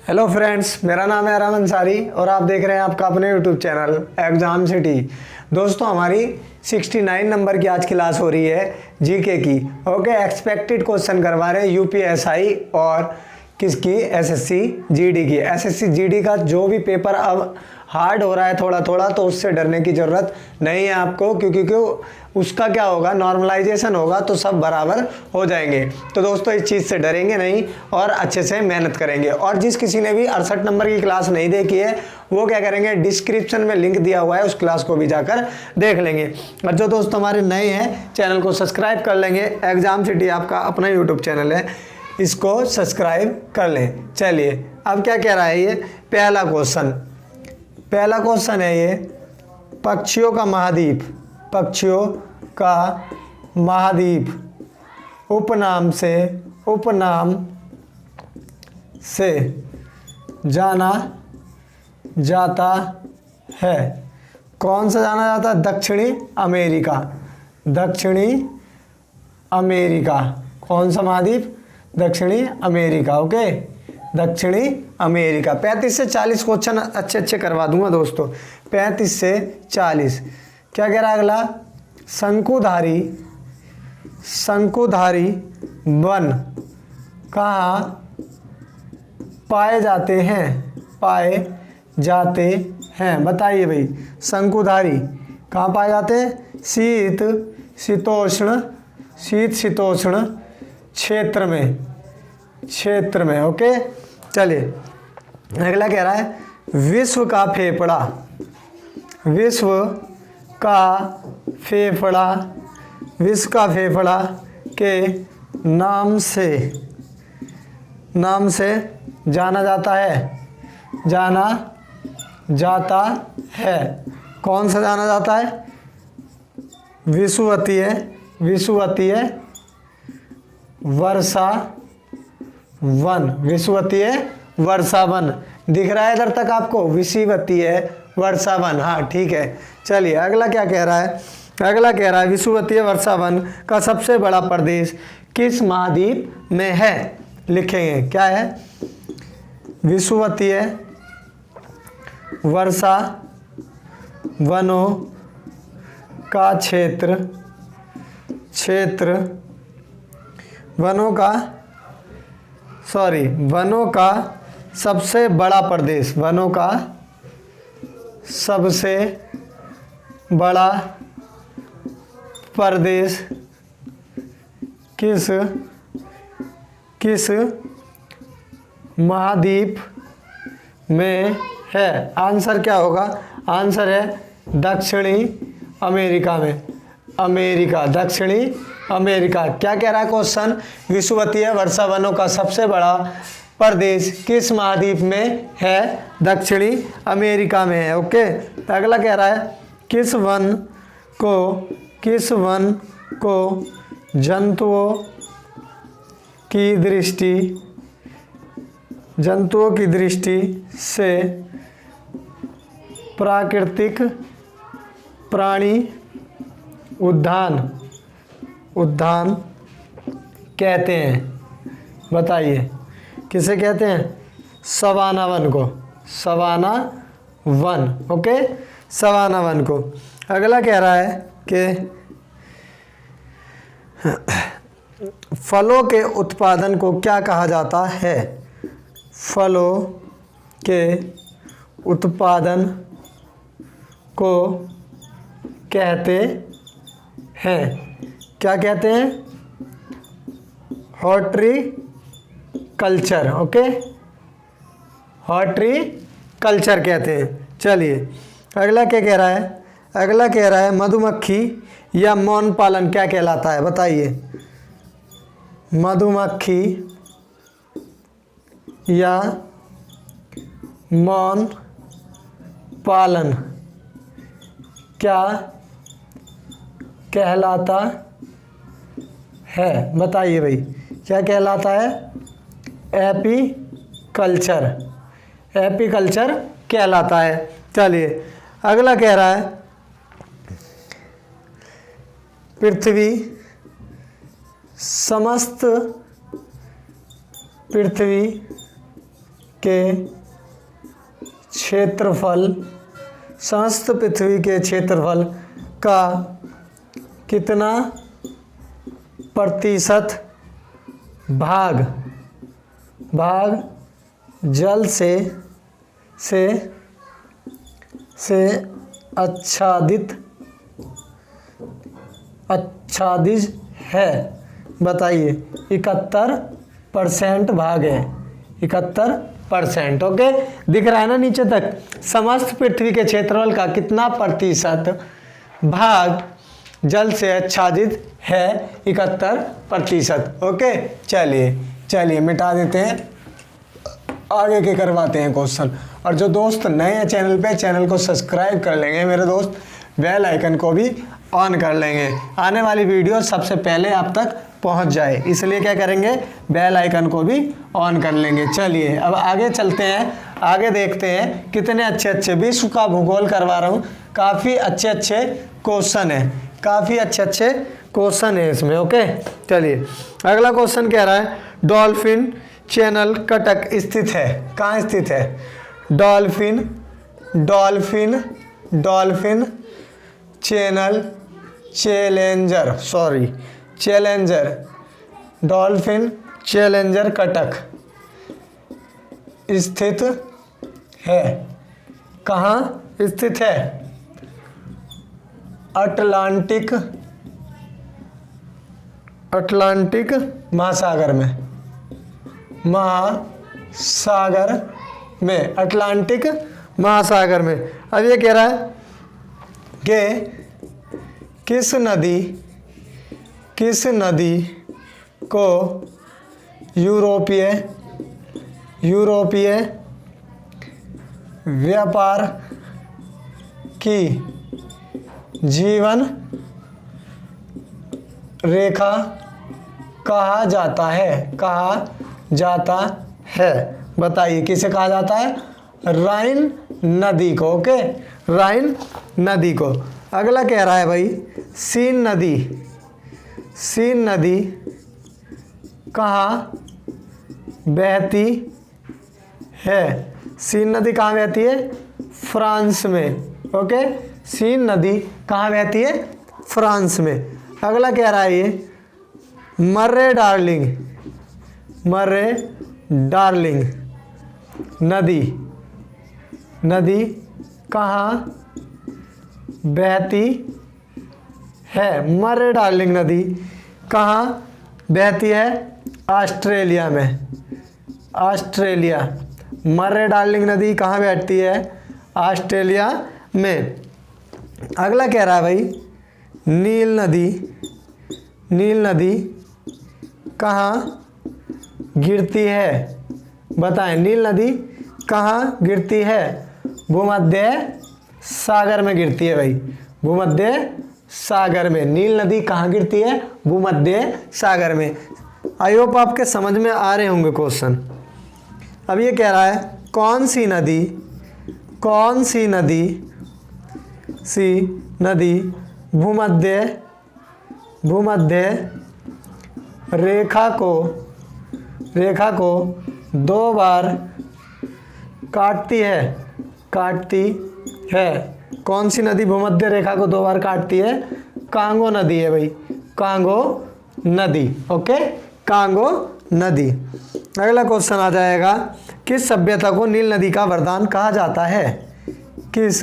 Hello friends, मेरा नाम है आराम अंसारी और आप देख रहे हैं आपका अपने यूट्यूब चैनल एग्ज़ाम सिटी। दोस्तों, हमारी 69 नंबर की आज क्लास हो रही है जीके की। ओके, एक्सपेक्टेड क्वेश्चन करवा रहे हैं यूपीएसआई और किसकी, एसएससी जीडी की। एसएससी जीडी का जो भी पेपर अब हार्ड हो रहा है थोड़ा थोड़ा, तो उससे डरने की ज़रूरत नहीं है आपको, क्योंकि उसका क्या होगा, नॉर्मलाइजेशन होगा तो सब बराबर हो जाएंगे। तो दोस्तों, इस चीज़ से डरेंगे नहीं और अच्छे से मेहनत करेंगे। और जिस किसी ने भी 68 नंबर की क्लास नहीं देखी है वो क्या करेंगे, डिस्क्रिप्शन में लिंक दिया हुआ है, उस क्लास को भी जाकर देख लेंगे। और जो दोस्त हमारे नए हैं, चैनल को सब्सक्राइब कर लेंगे। एग्जाम सिटी आपका अपना यूट्यूब चैनल है, इसको सब्सक्राइब कर लें। चलिए, अब क्या कह रहा है ये पहला क्वेश्चन है ये, पक्षियों का महाद्वीप, पक्षियों का महाद्वीप उपनाम से जाना जाता है। कौन सा जाना जाता है? दक्षिणी अमेरिका। कौन सा महाद्वीप? दक्षिणी अमेरिका। ओके, दक्षिणी अमेरिका। 35 से 40 क्वेश्चन अच्छे करवा दूंगा दोस्तों, 35 से 40। क्या कह रहा है अगला? शंकुधारी वन कहाँ पाए जाते हैं? बताइए भाई, शंकुधारी कहाँ पाए जाते हैं? शीत शीतोष्ण क्षेत्र में। ओके, चलिए अगला कह रहा है विश्व का फेफड़ा के नाम से जाना जाता है। कौन सा जाना जाता है? विषुवतीय वर्षा वन। दिख रहा है इधर तक आपको? विषुवतीय वर्षा वन। हाँ, ठीक है। चलिए अगला क्या कह रहा है? अगला कह रहा है विषुवतीय वर्षा वन का सबसे बड़ा प्रदेश किस महाद्वीप में है? लिखेंगे, क्या है? विषुवतीय वर्षा वनों का वनों का सबसे बड़ा प्रदेश, वनों का सबसे बड़ा प्रदेश किस महाद्वीप में है? आंसर क्या होगा? आंसर है दक्षिणी अमेरिका में। दक्षिणी अमेरिका। क्या कह रहा है क्वेश्चन? विषुवतीय वर्षा वनों का सबसे बड़ा प्रदेश किस महाद्वीप में है? दक्षिणी अमेरिका में है। ओके, अगला कह रहा है किस वन को जंतुओं की दृष्टि से प्राकृतिक प्राणी उद्यान कहते हैं? बताइए, किसे कहते हैं? सवाना वन को। सवाना वन। ओके, सवाना वन को। अगला कह रहा है कि फलों के उत्पादन को क्या कहा जाता है? फलों के उत्पादन को कहते हैं, क्या कहते हैं? हॉर्टिकल्चर। ओके, हॉर्टिकल्चर कहते हैं। चलिए अगला क्या कह रहा है? अगला कह रहा है मधुमक्खी या मौन पालन क्या कहलाता है? बताइए, मधुमक्खी या मौन पालन क्या कहलाता है? बताइए भाई, क्या कहलाता है? एपीकल्चर कहलाता है। चलिए अगला कह रहा है पृथ्वी समस्त के क्षेत्रफल, समस्त पृथ्वी के क्षेत्रफल का कितना प्रतिशत भाग जल से आच्छादित है? बताइए। 71% भाग है, 71%। ओके, दिख रहा है ना नीचे तक? समस्त पृथ्वी के क्षेत्रफल का कितना प्रतिशत भाग जल से आच्छादित है? 71%। ओके, चलिए मिटा देते हैं, आगे के करवाते हैं क्वेश्चन। और जो दोस्त नए हैं चैनल पे, चैनल को सब्सक्राइब कर लेंगे मेरे दोस्त, बेल आइकन को भी ऑन कर लेंगे, आने वाली वीडियो सबसे पहले आप तक पहुंच जाए, इसलिए क्या करेंगे, बेल आइकन को भी ऑन कर लेंगे। चलिए अब आगे चलते हैं, आगे देखते हैं कितने अच्छे विश्व का भूगोल करवा रहा हूँ। काफ़ी अच्छे क्वेश्चन है, काफ़ी अच्छे क्वेश्चन है इसमें। ओके, चलिए अगला क्वेश्चन कह रहा है डॉल्फिन चैनल कटक स्थित है। कहाँ स्थित है? Dolphin channel dolphin challenger Cuttack स्थित है। कहाँ स्थित है? अटलांटिक महासागर में, अटलांटिक महासागर में। अब ये कह रहा है कि किस नदी को यूरोपीय व्यापार की जीवन रेखा कहा जाता है? बताइए किसे कहा जाता है? राइन नदी को। ओके, राइन नदी को। अगला कह रहा है भाई सीन नदी कहाँ बहती है? सीन नदी कहाँ बहती है? फ्रांस में। ओके, सीन नदी कहाँ बहती है? फ्रांस में। अगला कह रहा है ये मर्रे डार्लिंग नदी कहाँ बहती है? मर्रे डार्लिंग नदी कहाँ बहती है? ऑस्ट्रेलिया में। मर्रे डार्लिंग नदी कहाँ बहती है? ऑस्ट्रेलिया में। अगला कह रहा है भाई नील नदी कहाँ गिरती है? बताएं, नील नदी कहाँ गिरती है? भूमध्य सागर में गिरती है भाई, भूमध्य सागर में। नील नदी कहाँ गिरती है? भूमध्य सागर में। आई होप आपके समझ में आ रहे होंगे क्वेश्चन। अब ये कह रहा है कौन सी नदी भूमध्य रेखा को 2 बार काटती है? कौन सी नदी भूमध्य रेखा को 2 बार काटती है? कांगो नदी है भाई, कांगो नदी। ओके, कांगो नदी। अगला क्वेश्चन आ जाएगा किस सभ्यता को नील नदी का वरदान कहा जाता है? किस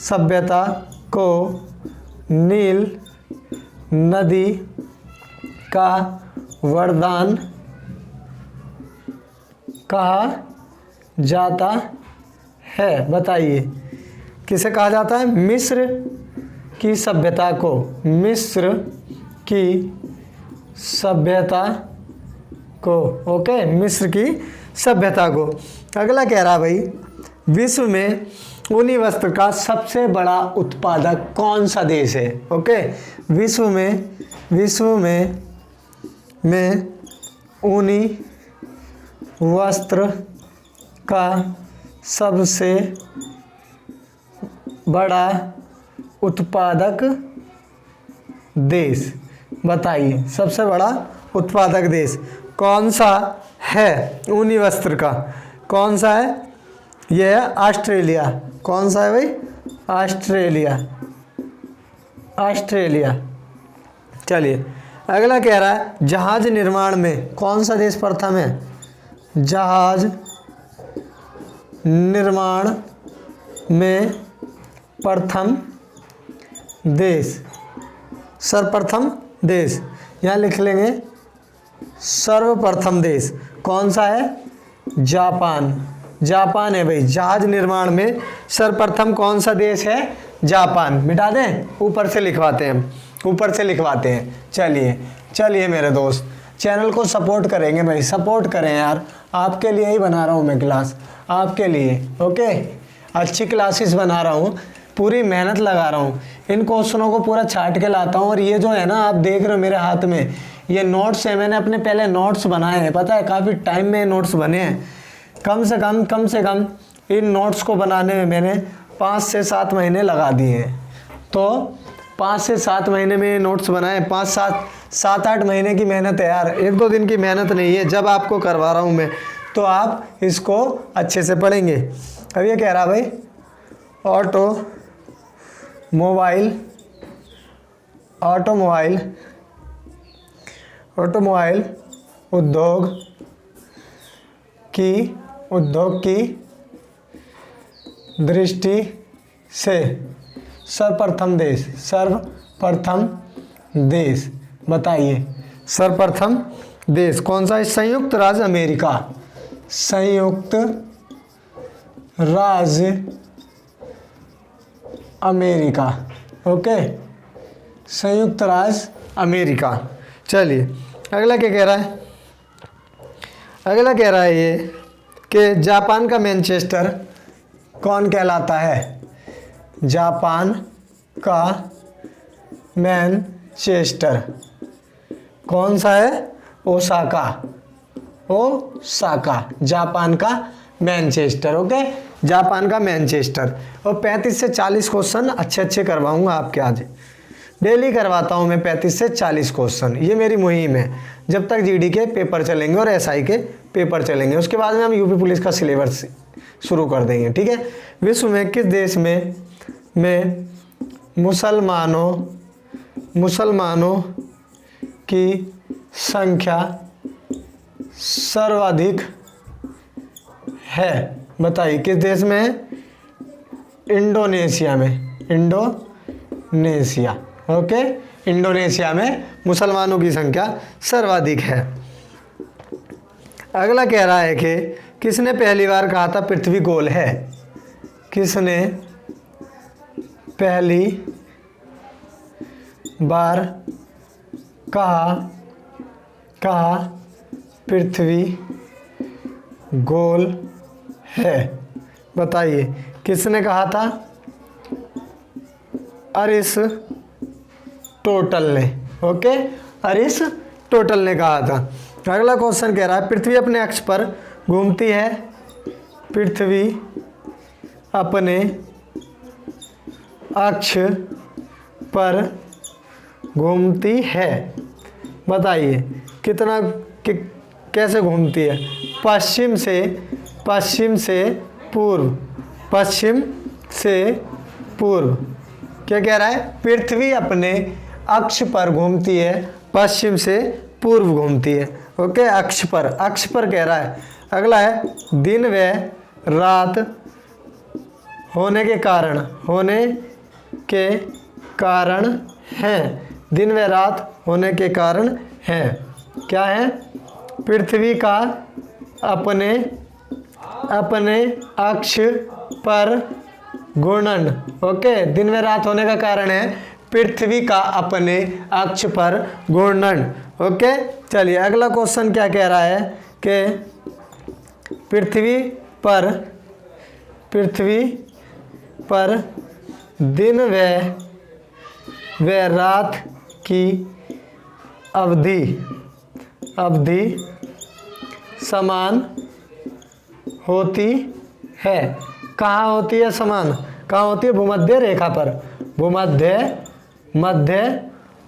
सभ्यता को नील नदी का वरदान कहा जाता है? बताइए किसे कहा जाता है? मिस्र की सभ्यता को, मिस्र की सभ्यता को। ओके, मिस्र की सभ्यता को। अगला कह रहा भाई विश्व में ऊनी वस्त्र का सबसे बड़ा उत्पादक कौन सा देश है? ओके, विश्व में ऊनी वस्त्र का सबसे बड़ा उत्पादक देश। बताइए सबसे बड़ा उत्पादक देश कौन सा है ऊनी वस्त्र का? कौन सा है? यह है ऑस्ट्रेलिया। कौन सा है भाई? ऑस्ट्रेलिया। ऑस्ट्रेलिया। चलिए अगला कह रहा है जहाज निर्माण में कौन सा देश प्रथम है? जहाज निर्माण में प्रथम देश, सर्वप्रथम देश, यहाँ लिख लेंगे सर्वप्रथम देश कौन सा है? जापान। जापान है भाई। जहाज निर्माण में सर्वप्रथम कौन सा देश है? जापान। मिटा दें? ऊपर से लिखवाते हैं हम, ऊपर से लिखवाते हैं। चलिए मेरे दोस्त, चैनल को सपोर्ट करेंगे भाई, सपोर्ट करें यार, आपके लिए ही बना रहा हूँ मैं क्लास, आपके लिए। ओके, अच्छी क्लासेस बना रहा हूँ, पूरी मेहनत लगा रहा हूँ, इन क्वेश्चनों को पूरा छाट के लाता हूँ। और ये जो है ना, आप देख रहे हो मेरे हाथ में ये नोट्स है, मैंने अपने पहले नोट्स बनाए हैं, पता है काफ़ी टाइम में नोट्स बने हैं। कम से कम इन नोट्स को बनाने में मैंने 5 से 7 महीने लगा दिए हैं। तो 5 से 7 महीने में नोट्स बनाए, 7-8 महीने की मेहनत है यार, 1-2 दिन की मेहनत नहीं है। जब आपको करवा रहा हूँ मैं तो आप इसको अच्छे से पढ़ेंगे। अब ये कह रहा भाई ऑटोमोबाइल उद्योग की दृष्टि से सर्वप्रथम देश बताइए। सर्वप्रथम देश कौन सा है? संयुक्त राज्य अमेरिका। संयुक्त राज्य अमेरिका। ओके, संयुक्त राज्य अमेरिका। चलिए अगला क्या कह रहा है? अगला कह रहा है ये कि जापान का मैनचेस्टर कौन कहलाता है? जापान का मैनचेस्टर कौन सा है? ओसाका। जापान का मैनचेस्टर। ओके, जापान का मैनचेस्टर। और 35 से 40 क्वेश्चन अच्छे करवाऊंगा आपके आज, डेली करवाता हूं मैं 35 से 40 क्वेश्चन। ये मेरी मुहिम है जब तक जीडी के पेपर चलेंगे और एसआई के पेपर चलेंगे, उसके बाद में हम यूपी पुलिस का सिलेबस शुरू कर देंगे। ठीक है। विश्व में किस देश में मुसलमानों की संख्या सर्वाधिक है? बताइए किस देश में है? इंडोनेशिया में। इंडोनेशिया। ओके, इंडोनेशिया में मुसलमानों की संख्या सर्वाधिक है। अगला कह रहा है कि किसने पहली बार कहा था पृथ्वी गोल है? किसने पहली बार कहा पृथ्वी गोल है? बताइए किसने कहा था? अरिस्टोटल ने। ओके, अरिस्टोटल ने कहा था। अगला क्वेश्चन कह रहा है पृथ्वी अपने अक्ष पर घूमती है? पृथ्वी अपने अक्ष पर घूमती है। बताइए कितना कैसे घूमती है? पश्चिम से पूर्व। क्या कह रहा है? पृथ्वी अपने अक्ष पर घूमती है, पश्चिम से पूर्व घूमती है। ओके, अक्ष पर कह रहा है। अगला है दिन व रात होने के कारण हैं। दिन व रात होने के कारण हैं। क्या है? पृथ्वी का अपने अक्ष पर घूर्णन। ओके, दिन व रात होने का कारण है पृथ्वी का अपने अक्ष पर घूर्णन। ओके, चलिए अगला क्वेश्चन क्या कह रहा है कि पृथ्वी पर दिन व रात की अवधि समान होती है। कहाँ होती है समान? कहाँ होती है? भूमध्य रेखा पर।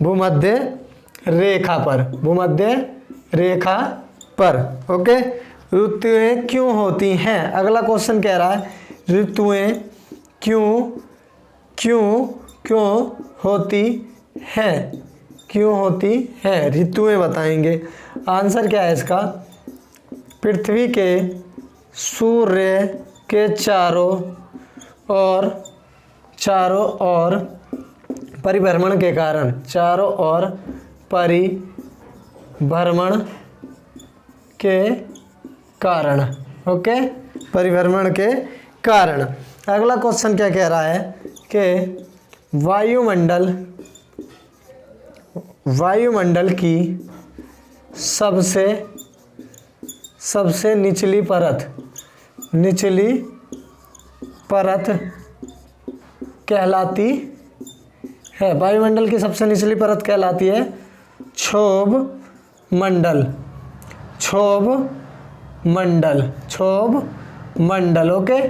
भूमध्य रेखा पर, भूमध्य रेखा पर। ओके, ऋतुएं क्यों होती हैं? अगला क्वेश्चन कह रहा है ऋतुएं क्यों क्यों क्यों होती हैं? क्यों होती हैं? ऋतुएं बताएंगे। आंसर क्या है इसका? पृथ्वी के सूर्य के चारों ओर परिभ्रमण के कारण, चारों ओर परिभ्रमण के कारण। ओके, परिभ्रमण के कारण। अगला क्वेश्चन क्या कह रहा है कि वायुमंडल की सबसे निचली परत कहलाती है। वायुमंडल की सबसे निचली परत कहलाती है क्षोभ मंडल। ओके,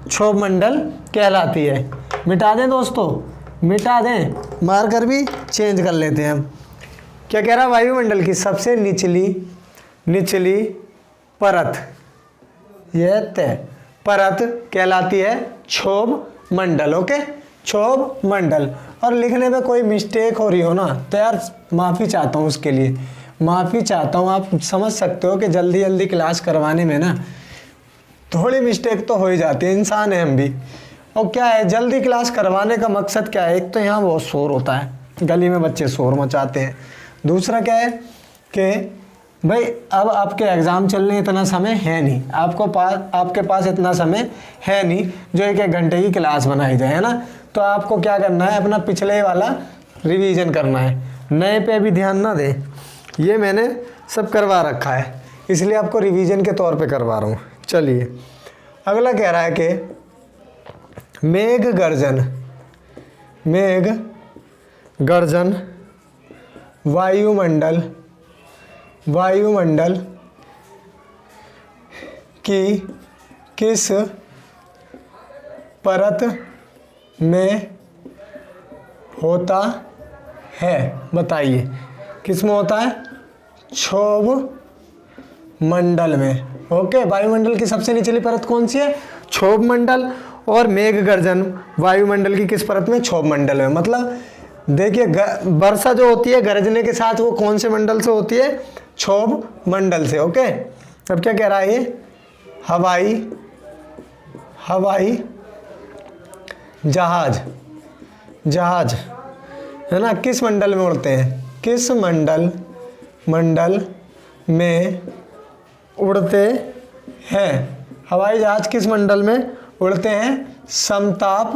क्षोभ मंडल कहलाती है। मिटा दें दोस्तों, मिटा दें, मार्कर भी चेंज कर लेते हैं हम। क्या कह रहा है? वायुमंडल की सबसे निचली परत, यह तय परत कहलाती है क्षोभ मंडल। ओके, क्षोभ मंडल। और लिखने में कोई मिस्टेक हो रही हो ना तो यार माफ़ी चाहता हूँ, उसके लिए माफ़ी चाहता हूँ। आप समझ सकते हो कि जल्दी जल्दी क्लास करवाने में ना थोड़ी मिस्टेक तो हो ही जाती है, इंसान है हम भी। और क्या है, जल्दी क्लास करवाने का मकसद क्या है? एक तो यहाँ बहुत शोर होता है, गली में बच्चे शोर मचाते हैं। दूसरा क्या है कि भाई अब आपके एग्ज़ाम चलने इतना समय है नहीं, आपके पास इतना समय है नहीं जो एक घंटे की क्लास बनाई जाए, है ना। तो आपको क्या करना है, अपना पिछले वाला रिवीजन करना है, नए पे भी ध्यान ना दें। ये मैंने सब करवा रखा है, इसलिए आपको रिवीजन के तौर पे करवा रहा हूँ। चलिए, अगला कह रहा है कि मेघ गर्जन वायुमंडल की किस परत में होता है? बताइए, किस में होता है? क्षोभ मंडल में। ओके, वायुमंडल की सबसे निचली परत कौन सी है? क्षोभ मंडल। और मेघ गर्जन वायुमंडल की किस परत में? क्षोभ मंडल में। मतलब देखिए, वर्षा जो होती है गरजने के साथ, वो कौन से मंडल से होती है? क्षोभ मंडल से। ओके, अब क्या कह रहा है ये? हवाई जहाज है ना, किस मंडल में उड़ते हैं? किस मंडल में उड़ते हैं? हवाई जहाज किस मंडल में उड़ते हैं? समताप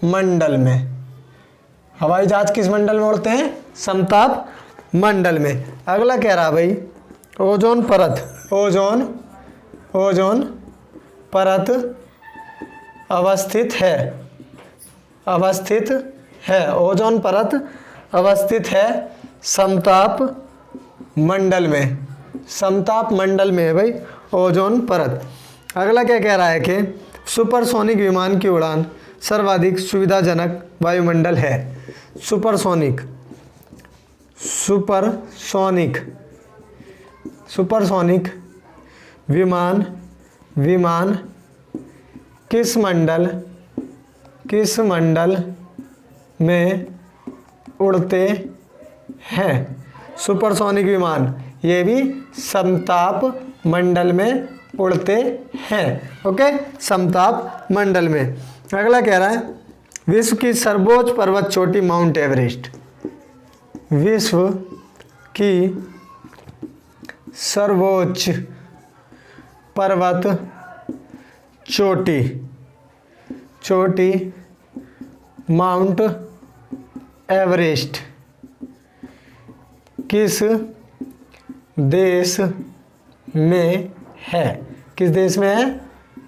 मंडल में। हवाई जहाज किस मंडल में उड़ते हैं? समताप मंडल में। अगला कह रहा भाई ओजोन परत अवस्थित है। ओजोन परत अवस्थित है समताप मंडल में। समताप मंडल में है भाई ओजोन परत। अगला क्या कह रहा है कि सुपरसोनिक विमान की उड़ान सर्वाधिक सुविधाजनक वायुमंडल है। सुपरसोनिक विमान किस मंडल में उड़ते हैं? सुपरसोनिक विमान ये भी समताप मंडल में उड़ते हैं। ओके, समताप मंडल में। अगला कह रहा है विश्व की सर्वोच्च पर्वत चोटी माउंट एवरेस्ट। विश्व की सर्वोच्च पर्वत चोटी माउंट एवरेस्ट किस देश में है? किस देश में है?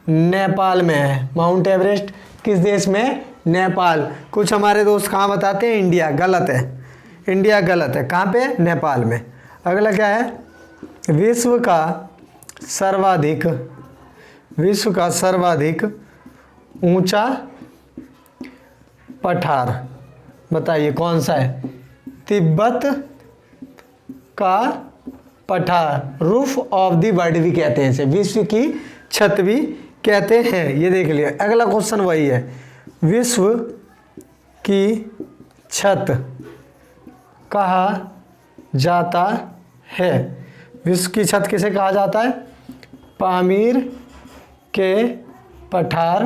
नेपाल में है। माउंट एवरेस्ट किस देश में? नेपाल। कुछ हमारे दोस्त कहाँ बताते हैं? इंडिया। गलत है, इंडिया गलत है। कहाँ पे? नेपाल में। अगला क्या है? विश्व का सर्वाधिक ऊंचा पठार। बताइए कौन सा है? तिब्बत का पठार, रूफ ऑफ द वर्ल्ड भी कहते हैं इसे, विश्व की छत भी कहते हैं। ये देख लिया। अगला क्वेश्चन वही है, विश्व की छत कहा जाता है। विश्व की छत किसे कहा जाता है? पामीर के पठार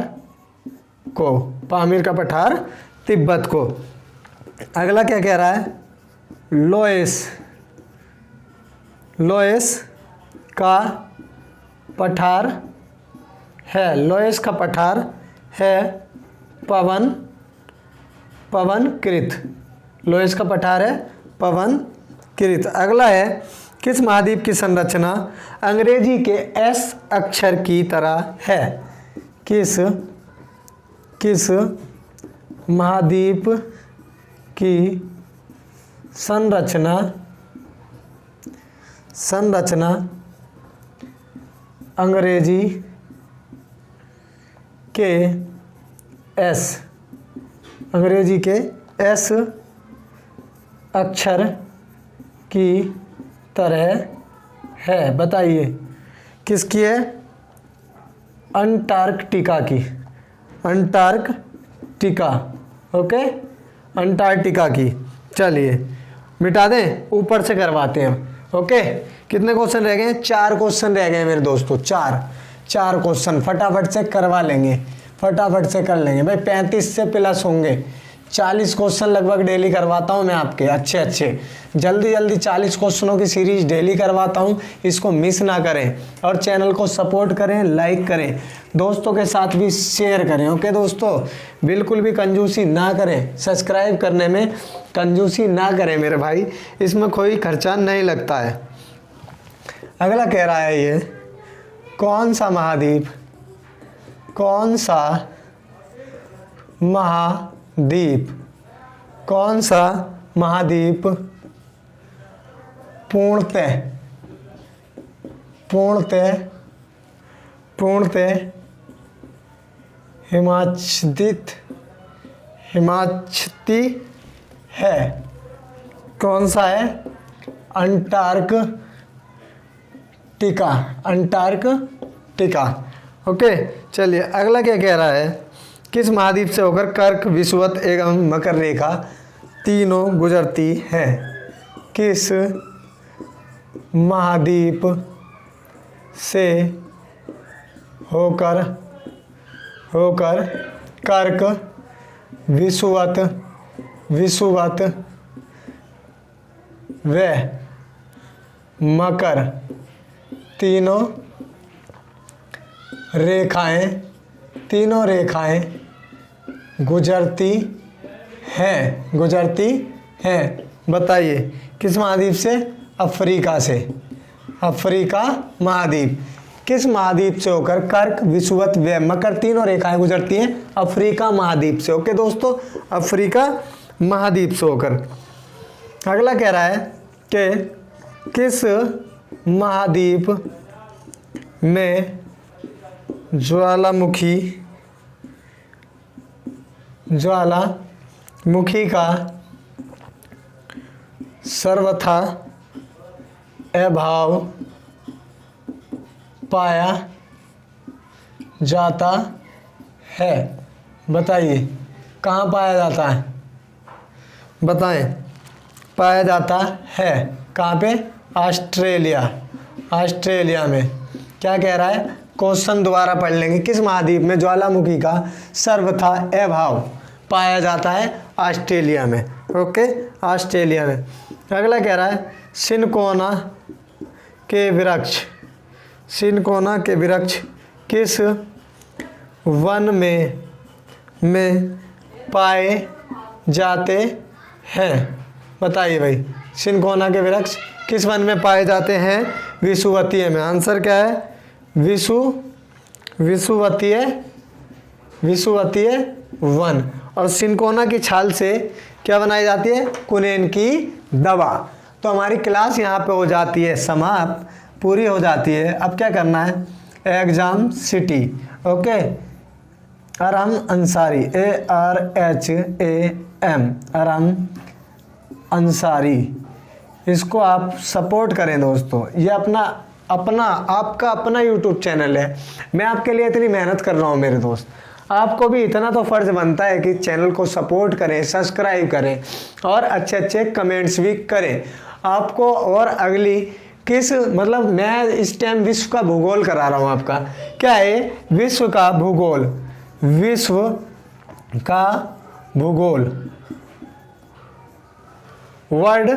को, पामीर का पठार तिब्बत को। अगला क्या कह रहा है? लोएस का पठार है, लोएस का पठार है पवनकृत, लोएस का पठार है पवनकृत। अगला है, किस महाद्वीप की संरचना अंग्रेजी के एस अक्षर की तरह है? किस महाद्वीप की संरचना अंग्रेजी के एस अक्षर की तरह है? बताइए किसकी है? अंटार्कटिका की, अंटार्कटिका। ओके, अंटार्कटिका की। चलिए मिटा दें, ऊपर से करवाते हैं। ओके, कितने क्वेश्चन रह गए? 4 क्वेश्चन रह गए मेरे दोस्तों, 4 क्वेश्चन फटाफट से करवा लेंगे, फटाफट से कर लेंगे भाई। 35 से प्लस होंगे, 40 क्वेश्चन लगभग डेली करवाता हूँ मैं आपके, अच्छे जल्दी 40 क्वेश्चनों की सीरीज डेली करवाता हूँ, इसको मिस ना करें। और चैनल को सपोर्ट करें, लाइक करें, दोस्तों के साथ भी शेयर करें। ओके दोस्तों, बिल्कुल भी कंजूसी ना करें, सब्सक्राइब करने में कंजूसी ना करें मेरे भाई, इसमें कोई खर्चा नहीं लगता है। अगला कह रहा है ये, कौन सा महाद्वीप पूर्णतः हिमाच्छादित है? कौन सा है? अंटार्कटिका। ओके, चलिए अगला क्या कह रहा है? किस महाद्वीप से होकर कर्क, विषुवत एवं मकर रेखा तीनों गुजरती है? किस महाद्वीप से होकर कर्क, विषुवत व मकर तीनों रेखाएं गुजरती हैं? बताइए किस महाद्वीप से? अफ्रीका से, अफ्रीका महाद्वीप। किस महाद्वीप से होकर कर्क, विषुवत व मकर तीनों रेखाएं गुजरती हैं? अफ्रीका महाद्वीप से। ओके दोस्तों, अफ्रीका महाद्वीप से होकर। अगला कह रहा है कि किस महाद्वीप में ज्वालामुखी का सर्वथा अभाव पाया जाता है? बताइए कहाँ पाया जाता है? बताएं। पाया जाता है कहाँ पे? ऑस्ट्रेलिया में। क्या कह रहा है? क्वेश्चन दोबारा पढ़ लेंगे। किस महाद्वीप में ज्वालामुखी का सर्वथा अभाव पाया जाता है? ऑस्ट्रेलिया में। ओके, ऑस्ट्रेलिया में। अगला कह रहा है, सिनकोना के वृक्ष किस वन में पाए जाते हैं? बताइए भाई, सिनकोना के वृक्ष किस वन में पाए जाते हैं? विषुवतीय में। आंसर क्या है? विषुवतीय वन। और सिनकोना की छाल से क्या बनाई जाती है? कुनेन की दवा। तो हमारी क्लास यहाँ पे हो जाती है समाप्त, पूरी हो जाती है। अब क्या करना है? Exam city. Okay, Arham Ansari, ARHAM, Arham Ansari, इसको आप सपोर्ट करें दोस्तों। ये आपका अपना यूट्यूब चैनल है, मैं आपके लिए इतनी मेहनत कर रहा हूँ मेरे दोस्त, आपको भी इतना तो फ़र्ज़ बनता है कि चैनल को सपोर्ट करें, सब्सक्राइब करें और अच्छे अच्छे कमेंट्स भी करें आपको। और अगली मतलब मैं इस टाइम विश्व का भूगोल करा रहा हूँ आपका। क्या है? विश्व का भूगोल, विश्व का भूगोल, वर्ल्ड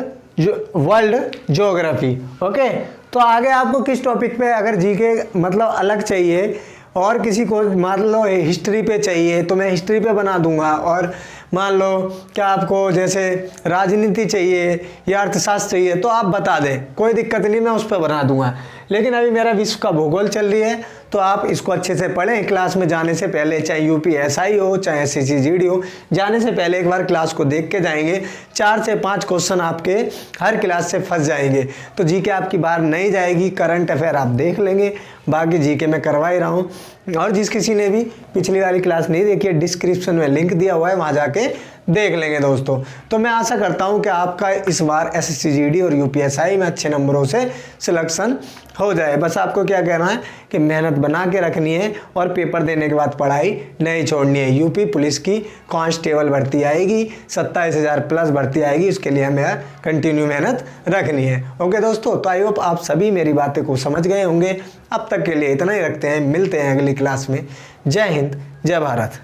ज्योग्राफी। ओके, तो आगे आपको किस टॉपिक पे अगर जीके मतलब अलग चाहिए और किसी को मान लो हिस्ट्री पे चाहिए तो मैं हिस्ट्री पे बना दूंगा, और मान लो क्या आपको जैसे राजनीति चाहिए या अर्थशास्त्र चाहिए तो आप बता दें, कोई दिक्कत नहीं, मैं उस पर बना दूंगा। लेकिन अभी मेरा विश्व का भूगोल चल रही है तो आप इसको अच्छे से पढ़ें। क्लास में जाने से पहले, चाहे यूपीएसआई हो चाहे एसएससी जीडी हो, जाने से पहले एक बार क्लास को देख के जाएंगे। 4 से 5 क्वेश्चन आपके हर क्लास से फंस जाएंगे, तो जीके आपकी बाहर नहीं जाएगी। करंट अफेयर आप देख लेंगे, बाकी जीके मैं करवा ही रहा हूँ। और जिस किसी ने भी पिछली वाली क्लास नहीं देखी है, डिस्क्रिप्शन में लिंक दिया हुआ है, वहाँ जाके देख लेंगे दोस्तों। तो मैं आशा करता हूँ कि आपका इस बार एसएससी जीडी और यूपीएसआई में अच्छे नंबरों से सिलेक्शन हो जाए। बस आपको क्या कहना है कि मेहनत बना के रखनी है और पेपर देने के बाद पढ़ाई नहीं छोड़नी है। यूपी पुलिस की कांस्टेबल भर्ती आएगी, 27,000 प्लस भर्ती आएगी, उसके लिए हमें कंटिन्यू मेहनत रखनी है। ओके दोस्तों, तो आई होप आप सभी मेरी बातें को समझ गए होंगे। अब तक के लिए इतना ही रखते हैं, मिलते हैं अगली क्लास में। जय हिंद, जय भारत।